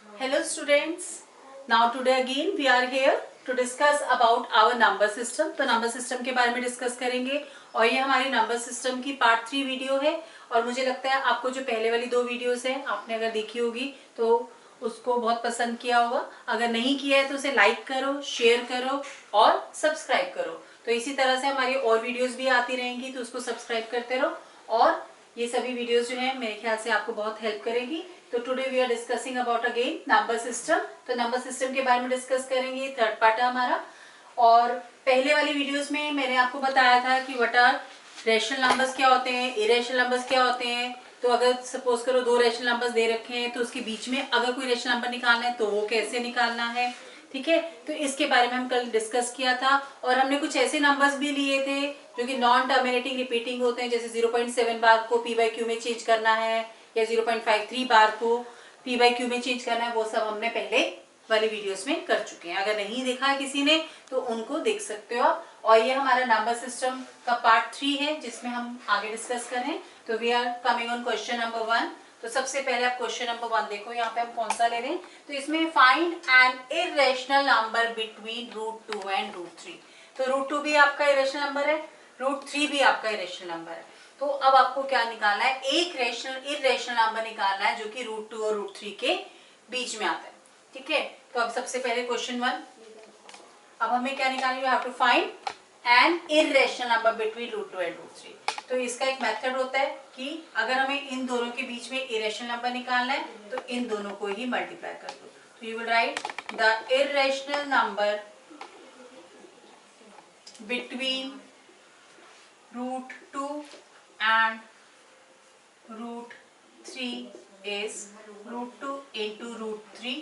Hello students. Now today again we are here to discuss about our number system. तो number system के बारे में discuss करेंगे और ये हमारी नंबर सिस्टम की पार्ट 3 वीडियो है। और मुझे लगता है आपको जो पहले वाली 2 वीडियोस है आपने अगर देखी होगी तो उसको बहुत पसंद किया होगा। अगर नहीं किया है तो उसे लाइक करो, शेयर करो और सब्सक्राइब करो। तो इसी तरह से हमारी और वीडियोस भी आती रहेंगी, तो उसको सब्सक्राइब करते रहो और ये सभी वीडियोस जो है मेरे ख्याल से आपको बहुत हेल्प करेगी। तो today we are discussing about again number system. तो नंबर सिस्टम के बारे में डिस्कस करेंगे, थर्ड पार्ट है हमारा। और पहले वाली वीडियोस में मैंने आपको बताया था कि व्हाट आर रेशनल नंबर्स क्या होते हैं, इरेशनल नंबर्स क्या होते हैं। तो अगर सपोज करो 2 रेशनल नंबर्स दे रखे हैं तो उसके बीच में अगर कोई रेशनल नंबर निकालना है तो वो कैसे निकालना है, ठीक है। तो इसके बारे में हम कल डिस्कस किया था और हमने कुछ ऐसे नंबर्स भी लिए थे जो कि नॉन टर्मिनेटिंग रिपीटिंग होते हैं, जैसे 0.7 बार को पी बाई क्यू में चेंज करना है या 0.53 बार को पी बाई क्यू में चेंज करना है। वो सब हमने पहले वाली वीडियोस में कर चुके हैं। अगर नहीं देखा है किसी ने तो उनको देख सकते हो आप। और ये हमारा नंबर सिस्टम का पार्ट 3 है जिसमें हम आगे डिस्कस करें। तो we are coming on question number 1। तो सबसे पहले आप क्वेश्चन नंबर 1 देखो, यहाँ पे हम कौन सा ले रहे हैं। तो इसमें find an irrational number between √2 and √3। तो √2 भी आपका इरेशनल नंबर है, √3 भी आपका इरेशनल नंबर है। तो अब आपको क्या निकालना है, एक इरेशनल नंबर निकालना है जो कि √2 और √3 के बीच में आता है, ठीक है। तो अब सबसे पहले क्वेश्चन 1, अब हमें क्या निकालना है, you have to find an irrational number between √2 and √3। तो इसका एक मेथड होता है कि अगर हमें इन दोनों के बीच में इरेशनल नंबर निकालना है तो इन दोनों को ही मल्टीप्लाई कर दो। तो you will write the irrational number between √2 and √3 is √2 into √3,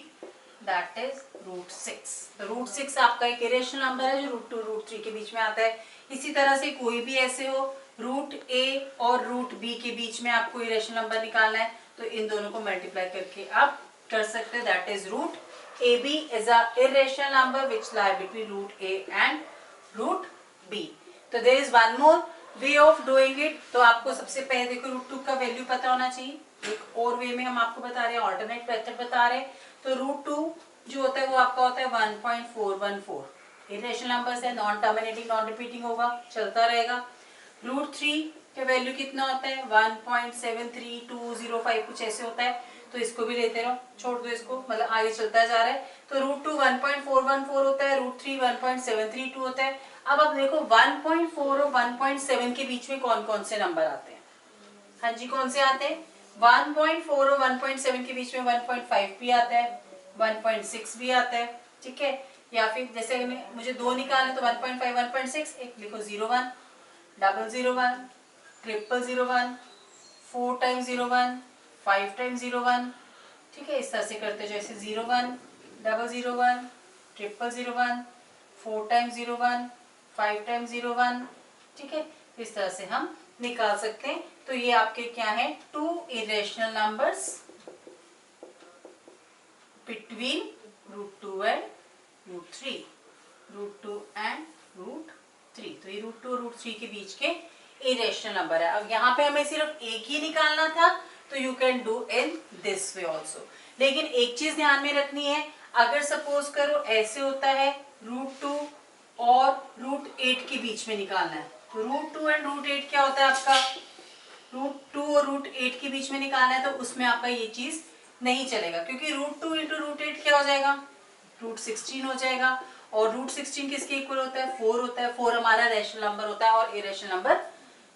that is √6। तो √6 आपका एक इरेशनल नंबर है जो √2 √3 के बीच में आता है। इसी तरह से कोई भी ऐसे हो √a और √b के बीच में आपको इरेशनल नंबर निकालना है तो इन दोनों को मल्टीप्लाई करके आप कर सकते हैं, that is √ab is a irrational number which lie between √a and √b। तो there is one more way of doing it. तो आपको सबसे पहले देखो √2 का वैल्यू पता होना चाहिए। एक और वे में हम आपको बता रहे हैं, ऑल्टरनेट मेथड बता रहे हैं। तो √2 जो होता है वो आपका होता है 1.414। इरेशनल नंबर्स है, नॉन टर्मिनेटिंग नॉन रिपीटिंग होगा, चलता रहेगा। √3 का वैल्यू कितना होता है 1.73205 कुछ ऐसे होता है। तो इसको भी लेते रहो, छोड़ दो इसको, मतलब आगे चलता जा रहा है। तो √2 1.414 होता है, √3 1.732 होता है। अब आप देखो 1.4 और 1.7 के बीच में कौन कौन से नंबर आते हैं। हाँ जी, कौन से आते हैं, 1.4 और 1.7 के बीच में 1.5 भी आता है, 1.6 भी आता है, ठीक है। या फिर जैसे मुझे 2 निकालने तो 1.5 1.6, एक लिखो 01 001 000 4 टाइम्स 01 5 टाइम्स 01, ठीक है। इस तरह से करते जैसे 01 001 000 4 टाइम्स 01 5 टाइम्स 01, ठीक है। इस तरह से हम निकाल सकते हैं। तो ये आपके क्या है, 2 irrational numbers between √2 and √3, √2 and √3। तो ये √2 और √3 के बीच के इरेशनल नंबर है। अब यहाँ पे हमें सिर्फ एक ही निकालना था, तो you can do in this way also. लेकिन एक चीज ध्यान में रखनी है, अगर सपोज करो ऐसे होता है √2 और √8 के बीच में निकालना है, तो √2 एंड √8 क्या होता है आपका, √2 और √8 के बीच में निकालना है, तो उसमें आपका ये चीज नहीं चलेगा, क्योंकि √2 इंटू √8 क्या हो जाएगा, √16 हो जाएगा। और √16 किसके इक्वल होता है, 4 होता है। 4 हमारा रेशनल नंबर होता है और इरेशनल नंबर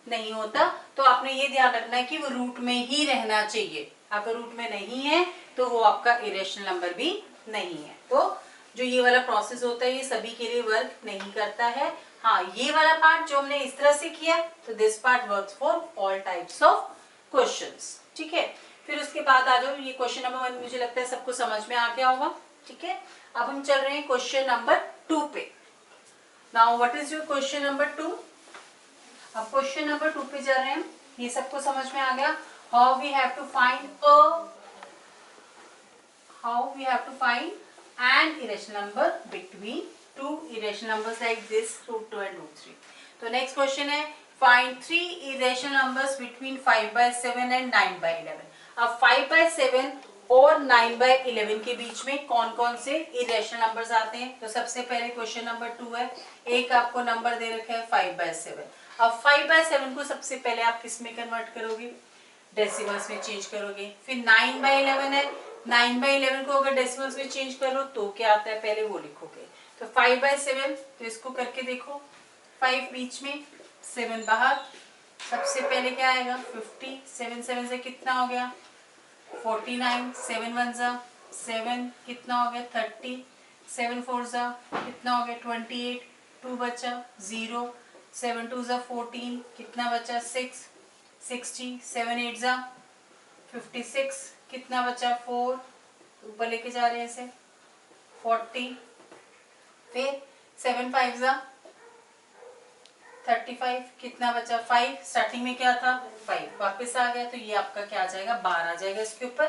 नहीं होता। तो आपने ये ध्यान रखना है कि वो रूट में ही रहना चाहिए। अगर रूट में नहीं है तो वो आपका इरेशनल नंबर भी नहीं है। तो जो ये वाला प्रोसेस होता है ये सभी के लिए वर्क नहीं करता है। हाँ, ये वाला पार्ट जो हमने इस तरह से किया, तो this part works for all types of questions, ठीक है। फिर उसके बाद आ जाओ, ये क्वेश्चन नंबर 1 मुझे लगता है सबको समझ में आ गया होगा, ठीक है। अब हम चल रहे हैं क्वेश्चन नंबर 2 पे। Now what is your question number 2। अब क्वेश्चन नंबर 2 पे जा रहे हैं, ये सबको समझ में आ गया। How we have to find an irrational number between 2 irrational numbers like this √2 and √3। तो नेक्स्ट क्वेश्चन है, find 3 irrational numbers between 5/7 and 9/11। अब 5/7 और 9/11 के बीच में कौन कौन से इरेशनल नंबर्स आते हैं। तो सबसे पहले क्वेश्चन नंबर 2 है, एक आपको नंबर दे रखा है 5/7। अब 5/7 को सबसे पहले आप किस में कन्वर्ट करोगे, डेसिमल्स में चेंज करोगे। फिर 9/11 है, 9/11 को अगर डेसिमल्स में चेंज करो तो क्या आता है, पहले वो लिखोगे। तो 5/7, तो इसको करके देखो, 5 बीच में, 7 बाहर, सबसे पहले क्या आएगा 50, 7 7 से कितना हो गया 49, 7 1 जा 7, कितना हो गया 30, 7 4 जा कितना हो गया 28, 2 बचा 0, 7 2 जा 14, कितना बचा 6, 60, 7 8 जा 56, कितना बचा 4, ऊपर लेके जा रहे हैं इसे 40, फिर 7 5 जा 35, कितना बचा 5, स्टार्टिंग में क्या था 5, वापस आ गया, तो ये आपका क्या आ जाएगा बार आ जाएगा इसके ऊपर।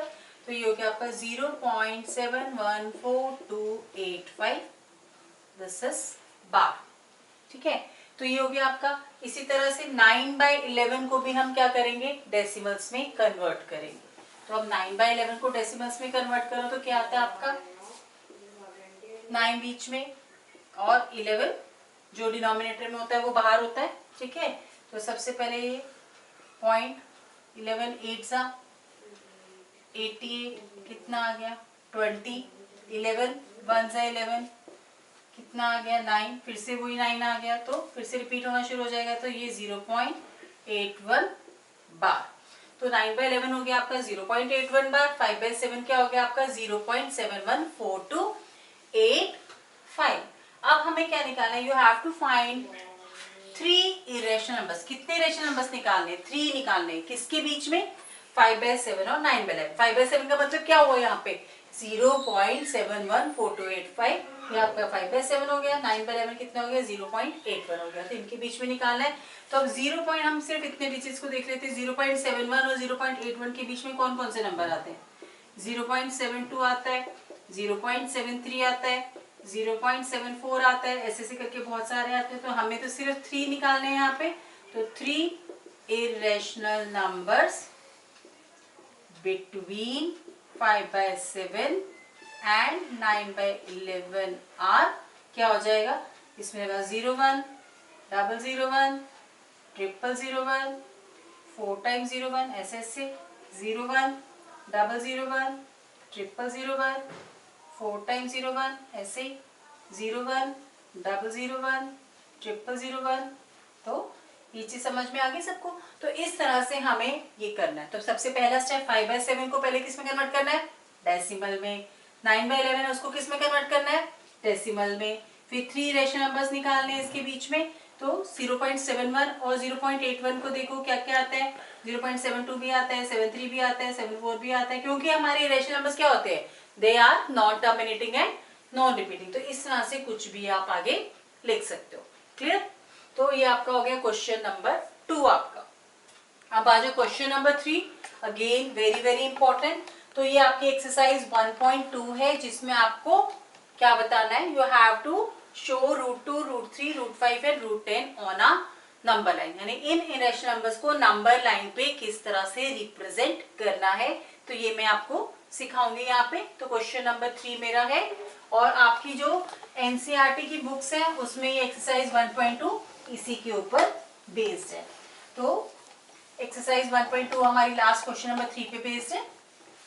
तो ये हो गया आपका 0.714285, दिस इज बार। ठीक है, तो ये हो गया आपका। इसी तरह से 9/11 को भी हम क्या करेंगे, डेसिमल्स में कन्वर्ट करेंगे। तो अब 9/11 को डेसिमल्स में कन्वर्ट करो तो क्या आता है आपका 9 बीच में और 11 जो डिनोमिनेटर में होता है वो बाहर होता है। ठीक है, तो सबसे पहले ये 0.11 8 सा 88, कितना आ गया 20, 11 1 सा 11, कितना आ गया 9, फिर से वही 9 आ गया, तो फिर से रिपीट होना शुरू हो जाएगा, तो ये 0.81 बार। तो 9/11 हो गया आपका 0.81 बार, 5/7 क्या हो गया आपका 0.714285। अब हमें क्या निकालना है, you have to find 3 irrational numbers. कितने इरेशनल नंबर्स निकालने, 3 निकालने, किसके बीच में 5/7 और 9/11। 5/7 का मतलब क्या हुआ यहाँ पे 0.714285, ये आपका 5/7 हो गया, 9/11 कितना हो गया 0.81 हो गया, तो इनके बीच में निकालना है। तो अब 0 पॉइंट, हम सिर्फ इतने डिजिट्स को देख लेते हैं, 0.71 और 0.81 के बीच में कौन कौन से नंबर आते हैं, 0.72 आता है, 0.73 आता है, 0.74 आता है, ऐसे ऐसे करके बहुत सारे आते हैं। तो हमें तो सिर्फ 3 निकालने हैं यहाँ पे, तो 3 irrational numbers between 5/7 and 9/11 are क्या हो जाएगा, इसमें 01 001 001 4 टाइम्स 01 ऐसे ऐसे 01 001 001 4 टाइम्स 01 ऐसे 01 001 001। तो ये चीज समझ में आ गई सबको। तो इस तरह से हमें ये करना है। तो सबसे पहला स्टेप 5/7 को पहले किस में कन्वर्ट करना है, डेसिमल में। 9/11 है उसको किस में कन्वर्ट करना है, डेसिमल में। फिर 3 रेशनल नंबर्स निकालने हैं इसके बीच में, तो 0.71 और 0.81 को देखो क्या क्या आता है, 0.72 भी आता है, 73 भी आता है, 74 भी आता है, क्योंकि हमारे रेशनल नंबर्स क्या होते हैं, they are non terminating and non repeating. तो इस तरह से कुछ भी आप आगे लिख सकते हो। क्लियर। तो ये आपका हो गया क्वेश्चन नंबर 2 आपका। अब आ जाओ question number 3, again very very important. तो ये आपकी एक्सरसाइज 1.2 है, जिसमें आपको क्या बताना है, you have to show √2 √3 √5 and √10 on a number line, यानी इन इरेशनल नंबर्स को नंबर लाइन पे किस तरह से रिप्रेजेंट करना है। तो ये मैं आपको सिखाऊंगी यहाँ पे। तो क्वेश्चन नंबर 3 मेरा है, और आपकी जो एनसीईआरटी की बुक्स है उसमें ये एक्सरसाइज 1.2 इसी के ऊपर बेस्ड है। तो एक्सरसाइज 1.2 हमारी लास्ट क्वेश्चन नंबर 3 पे बेस्ड है।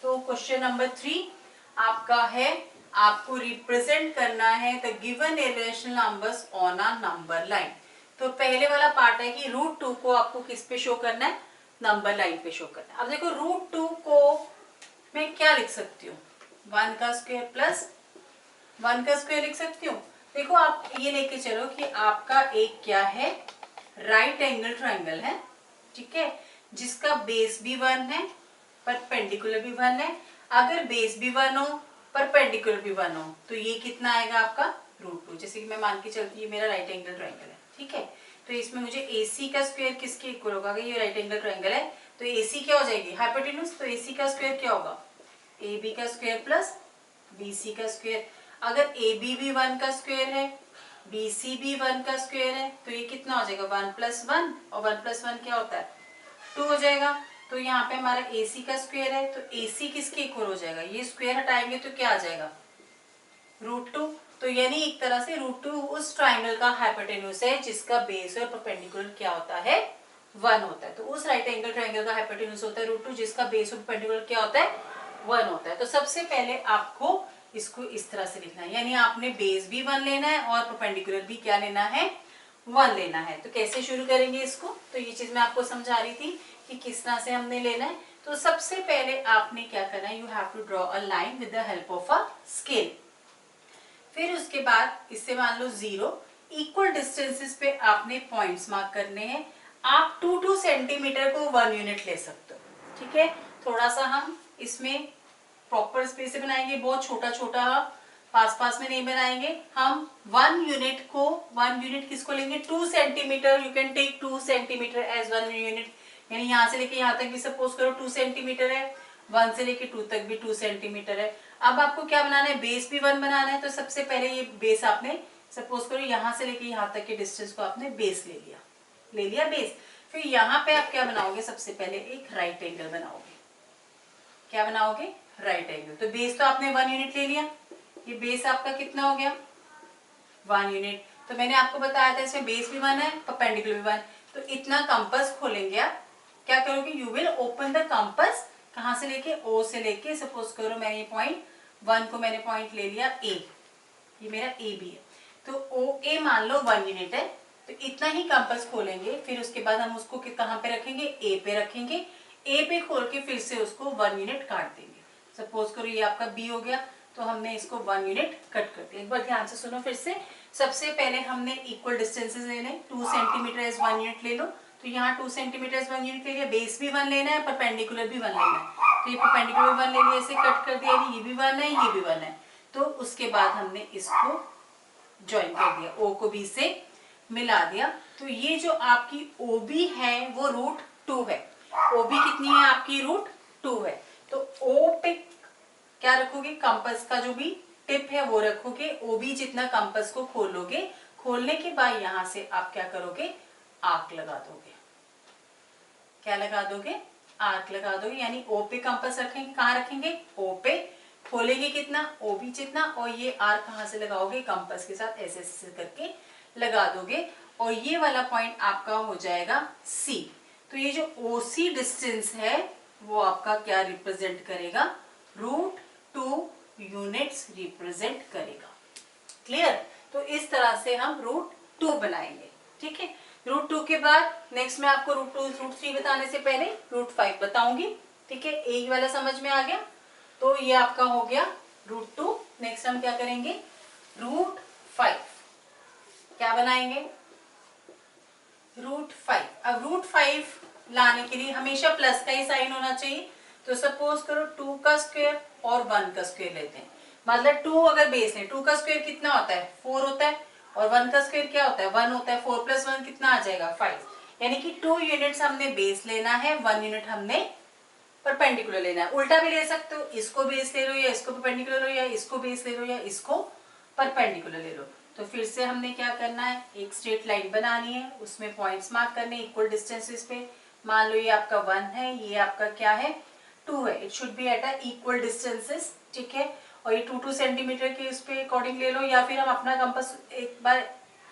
तो क्वेश्चन नंबर 3 आपका है, आपको रिप्रेजेंट करना है the given irrational numbers on a number line. तो पहले वाला पार्ट है कि √2 को आपको किस पे शो करना है, नंबर लाइन पे शो करना है। अब देखो √2 को मैं क्या लिख सकती हूँ, 1 का स्क्वायर प्लस 1 का स्क्वायर लिख सकती हूँ। देखो आप ये लेके चलो कि आपका एक क्या है, राइट एंगल ट्राइंगल है, ठीक है, जिसका बेस भी 1 है, परपेंडिकुलर भी 1 है। अगर बेस भी 1 हो, परपेंडिकुलर भी 1 हो, तो ये कितना आएगा आपका √2। जैसे कि मैं मान के चलती हूँ मेरा राइट एंगल ट्राइंगल है, ठीक है, तो इसमें मुझे AC का स्क्वायर किसके इक्वल होगा, अगर ये राइट एंगल ट्राइंगल है तो AC क्या हो जाएगी, हाइपोटेन्यूज, तो AC का स्क्वायर क्या होगा, AB का स्क्वायर प्लस BC का स्क्वायर। अगर AB भी 1 का स्क्वायर है, BC भी 1 का स्क्वायर है, तो ये कितना हो जाएगा 1 + 1, और 1 + 1 क्या होता है 2 हो जाएगा। तो तो यहाँ पे हमारा AC का स्क्वायर है, तो AC किसके इक्वल हो जाएगा, ये स्क्वायर हटाएंगे तो क्या आ जाएगा √2। तो यानी एक तरह से √2 उस ट्राइंगल का हाइपोटेन्यूज है जिसका बेस और परपेंडिकुलर क्या होता है 1 होता है। तो उस राइट एंगल ट्राइंगल का हाइपोटेन्यूज होता है √2 जिसका बेस और परपेंडिकुलर क्या होता है 1 होता है। तो सबसे पहले आपको इसको इस तरह से लिखना है, यानी आपने बेस भी 1 लेना है और परपेंडिकुलर भी क्या लेना है 1 लेना है। तो कैसे शुरू करेंगे इसको, तो ये चीज मैं आपको समझा रही थी कि किस तरह से हमने लेना है। तो सबसे पहले आपने क्या करना है, you have to draw a line with the help of a scale. फिर उसके बाद इससे मान लो 0 इक्वल डिस्टेंसेस पे आपने पॉइंट्स मार्क करने हैं। आप 2 सेंटीमीटर को 1 यूनिट ले सकते हो, ठीक है। थोड़ा सा हम इसमें प्रॉपर स्पेस से बनाएंगे, बहुत छोटा छोटा पास पास में नहीं बनाएंगे हम। 1 यूनिट को 1 यूनिट किसको लेंगे 2 centimetre, you can take 2 centimetre as 1 unit, यानी यहाँ से लेके यहाँ तक भी सपोज करो 2 सेंटीमीटर है, 1 से लेके 2 तक भी 2 सेंटीमीटर है। अब आपको क्या बनाना है, बेस भी 1 बनाना है। तो सबसे पहले ये बेस आपने सपोज करो यहाँ से लेके यहाँ तक के डिस्टेंस को आपने बेस ले लिया बेस। फिर यहाँ पे आप क्या बनाओगे, सबसे पहले एक राइट एंगल बनाओगे। क्या बनाओगे, राइट एंगल। तो बेस तो आपने 1 यूनिट ले लिया, ये बेस आपका कितना हो गया 1 यूनिट। तो मैंने आपको बताया था इसमें बेस भी 1 है, परपेंडिकुलर भी 1। तो इतना कंपास खोलेंगे आप, क्या करोगे, you will open the compass. कहां से लेके, O से लेके, सपोज करो मैं ये पॉइंट 1 को मैंने पॉइंट ले लिया A, ये मेरा AB है। तो OA मान लो 1 यूनिट है, तो इतना ही कंपास खोलेंगे। फिर उसके बाद हम उसको कहाँ पे रखेंगे, A पे रखेंगे। A पे खोल के फिर से उसको 1 यूनिट काट देंगे। सपोज करो ये आपका B हो गया, तो हमने इसको 1 यूनिट कट कर दिया। एक बार ध्यान से सुनो फिर से। सबसे पहले हमने इक्वल डिस्टेंसेस लेने, 2 सेंटीमीटर एज 1 यूनिट ले लो। तो यहाँ 2 सेंटीमीटर एज 1 यूनिट ले लिया, बेस भी 1 लेना है, परपेंडिकुलर भी 1 लेना है। तो ये परपेंडिकुलर 1 ले लिया, इसे कट कर दिया, ये भी 1 है, ये भी 1 है। तो उसके बाद हमने इसको ज्वाइन कर दिया, O को B से मिला दिया। तो ये जो आपकी OB है वो √2 है। OB कितनी है आपकी, √2 है। तो O पे क्या रखोगे, कंपास का जो भी टिप है वो रखोगे। OB जितना कंपास को खोलोगे, खोलने के बाद यहां से आप क्या करोगे, आर्क लगा दोगे। क्या लगा दोगे, आर्क लगा दोगे। यानी O पे कंपास रखेंगे, कहाँ रखेंगे, O पे। खोलेंगे कितना, OB जितना, और ये आर्क कहाँ से लगाओगे, कंपास के साथ ऐसे ऐसे करके लगा दोगे। और ये वाला पॉइंट आपका हो जाएगा C। तो ये जो OC डिस्टेंस है वो आपका क्या रिप्रेजेंट करेगा, √2 यूनिट्स रिप्रेजेंट करेगा। क्लियर। तो इस तरह से हम √2 बनाएंगे, ठीक है। √2 के बाद नेक्स्ट मैं आपको √2 √3 बताने से पहले √5 बताऊंगी, ठीक है। एक वाला समझ में आ गया, तो ये आपका हो गया √2। नेक्स्ट हम क्या करेंगे, √5। क्या बनाएंगे, √5। अब √5 लाने के लिए हमेशा प्लस का ही साइन होना चाहिए। तो सपोज करो 2 का स्क्वायर और 1 का स्क्वायर लेते हैं। मतलब 2 अगर बेस है, 2 का स्क्वायर कितना होता है 4 होता है, और 1 का स्क्वायर क्या होता है 1 होता है। 4 + 1 कितना आ जाएगा 5। यानी कि 2 यूनिट्स हमने बेस लेना है, 1 यूनिट हमने परपेंडिकुलर लेना है। उल्टा भी ले सकते हो, इसको बेस ले लो या इसको परपेंडिकुलर लो, या इसको बेस ले लो या इसको परपेंडिकुलर ले लो। तो फिर से हमने क्या करना है, एक स्ट्रेट लाइन बनानी है, उसमें पॉइंट्स मार्क करने इक्वल डिस्टेंसेस पे। मान लो ये आपका 1 है, ये आपका क्या है 2 है। It should be at a equal distances, ठीक है। और ये 2 सेंटीमीटर के उस पे अकॉर्डिंग ले लो, या फिर हम अपना कंपास एक बार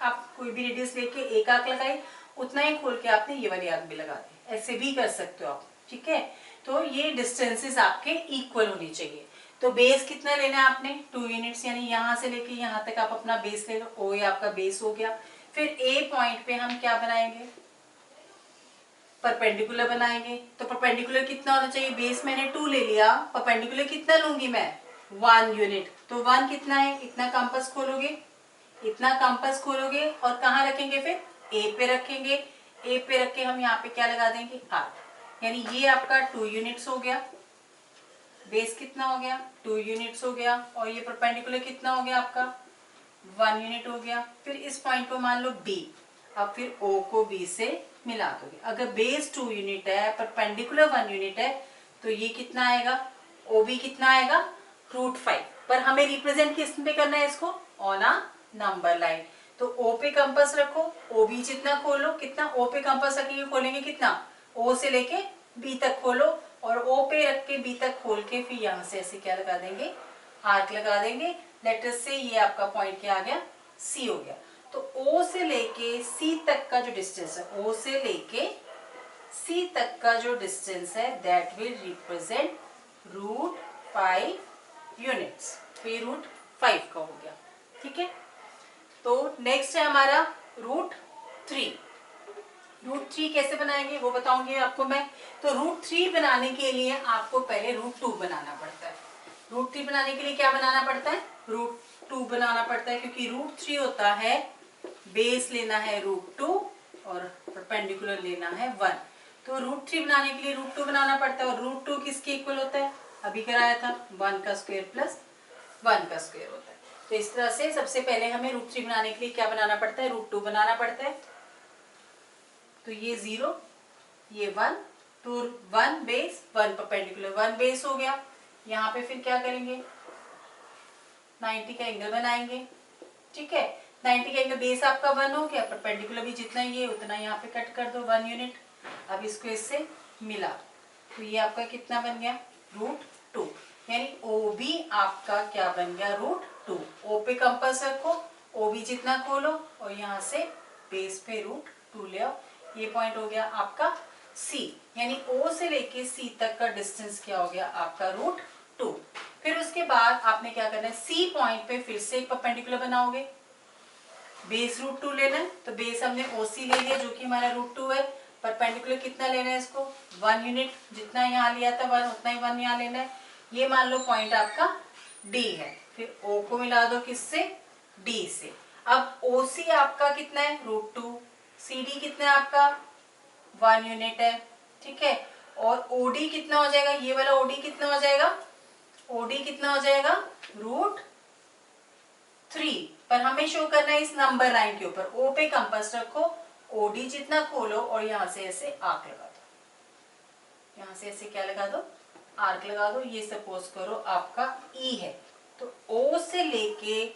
आप कोई भी रेडियस लेके एक आर्क लगाई, उतना ही खोल के आपने ये वाली आर्क भी लगा दी, ऐसे भी कर सकते हो आप, ठीक है। तो ये डिस्टेंसेस आपके इक्वल होनी चाहिए। तो बेस कितना लेना है आपने 2 यूनिट्स, यानी यहाँ से लेके यहाँ तक आप अपना बेस ले लो। ओ ये आपका बेस हो गया। फिर ए पॉइंट पे हम क्या बनाएंगे, परपेंडिकुलर बनाएंगे। तो परपेंडिकुलर कितना होना चाहिए, बेस मैंने 2 ले लिया, परपेंडिकुलर कितना लूंगी मैं 1 यूनिट। तो 1 कितना है, इतना कंपास खोलोगे, इतना कंपास खोलोगे, और कहाँ रखेंगे, फिर ए पे रखेंगे। ए पे रख के हम यहाँ पे क्या लगा देंगे, आर्क। यानी ये आपका 2 यूनिट्स हो गया। बेस कितना हो गया 2 यूनिट्स हो गया, और ये परपेंडिकुलर कितना हो गया आपका 1 यूनिट हो गया। फिर इस पॉइंट को मान लो B। अब फिर O को B से मिला दोगे। अगर बेस 2 यूनिट है, परपेंडिकुलर 1 यूनिट है, तो ये कितना आएगा, OB कितना आएगा √5। पर हमें रिप्रेजेंट किस पे करना है इसको, ऑन अ नंबर लाइन। तो O पे कंपास रखो, OB जितना खोलो, कितना O पे कंपास रखेंगे खोलेंगे कितना, O से लेके बी तक खोलो और ओ पे रख के बी तक खोल के फिर यहाँ से ऐसे क्या लगा देंगे, आर्क लगा देंगे। लेटर से ये आपका पॉइंट क्या आ गया, सी हो गया। तो ओ से लेके सी तक का जो डिस्टेंस है, ओ से लेके सी तक का जो डिस्टेंस है दैट विल रिप्रेजेंट √5 यूनिट्स। तो ये √5 का हो गया, ठीक है। तो नेक्स्ट है हमारा √3। √3 कैसे बनाएंगे वो बताऊंगी आपको मैं। तो √3 बनाने के लिए आपको पहले √2 बनाना पड़ता है। √3 बनाने के लिए क्या बनाना पड़ता है, √2 बनाना पड़ता है, क्योंकि √3 होता है बेस लेना है √2 और परपेंडिकुलर लेना है 1। तो √3 बनाने के लिए √2 बनाना पड़ता है, और √2 किसके इक्वल होता है, अभी कराया था 1 का स्क्वायर प्लस 1 का स्क्वायर होता है। तो इस तरह से सबसे पहले हमें √3 बनाने के लिए क्या बनाना पड़ता है, √2 बनाना पड़ता है। तो ये 0, ये 1, तो 1 बेस 1 परपेंडिकुलर 1 बेस हो गया। यहाँ पे फिर क्या करेंगे, 90 का एंगल बनाएंगे, ठीक है। 90 का एंगल बेस आपका 1 हो गया, परपेंडिकुलर भी जितना ये उतना यहाँ पे कट कर दो 1 यूनिट। अब इसको इससे मिला तो ये आपका कितना बन गया, √2, यानी ओ भी आपका क्या बन गया, √2। ओ पे कंपास रखो, ओ भी जितना खोलो और यहाँ से बेस पे √2 ले आओ। ये पॉइंट हो गया आपका सी, यानी ओ से लेके सी तक का डिस्टेंस क्या हो गया आपका √2। फिर उसके बाद आपने क्या करना है, सी पॉइंट पे फिर से एक परपेंडिकुलर बनाओगे, बेस √2 लेना है। तो बेस हमने ओसी ले लिया जो कि हमारा √2 है। परपेंडिकुलर कितना लेना है इसको, 1 यूनिट, जितना यहाँ लिया था 1 उतना ही 1 यहाँ लेना है। ये मान लो पॉइंट आपका डी है, फिर ओ को मिला दो किससे, डी से। अब ओसी आपका कितना है, √2, सी डी कितना है आपका 1 यूनिट है, ठीक है। और ओडी कितना हो जाएगा, ये वाला ओडी कितना हो जाएगा, ओडी कितना हो जाएगा √3, पर हमें शो करना है इस नंबर लाइन के ऊपर। ओ पे कंपास रखो, ओडी जितना खोलो और यहाँ से ऐसे आर्क लगा दो, यहाँ से ऐसे क्या लगा दो, आर्क लगा दो। ये सपोज करो आपका ई है, तो ओ से लेके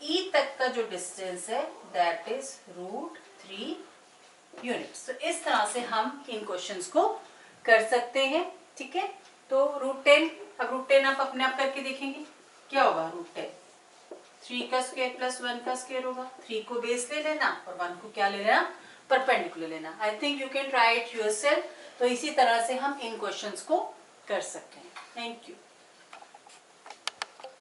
ई तक का जो डिस्टेंस है दैट इज √3 यूनिट्स। तो इस तरह से हम इन क्वेश्चंस को कर सकते हैं, ठीक है। तो √10, अब √10 आप अपने आप करके देखेंगे क्या होगा, √10 3 का स्क्वायर प्लस 1 का स्क्वायर होगा। 3 को बेस ले लेना और 1 को क्या ले लेना, परपेंडिकुलर लेना। I think you can try it yourself. तो इसी तरह से हम इन क्वेश्चंस को कर सकते हैं। Thank you.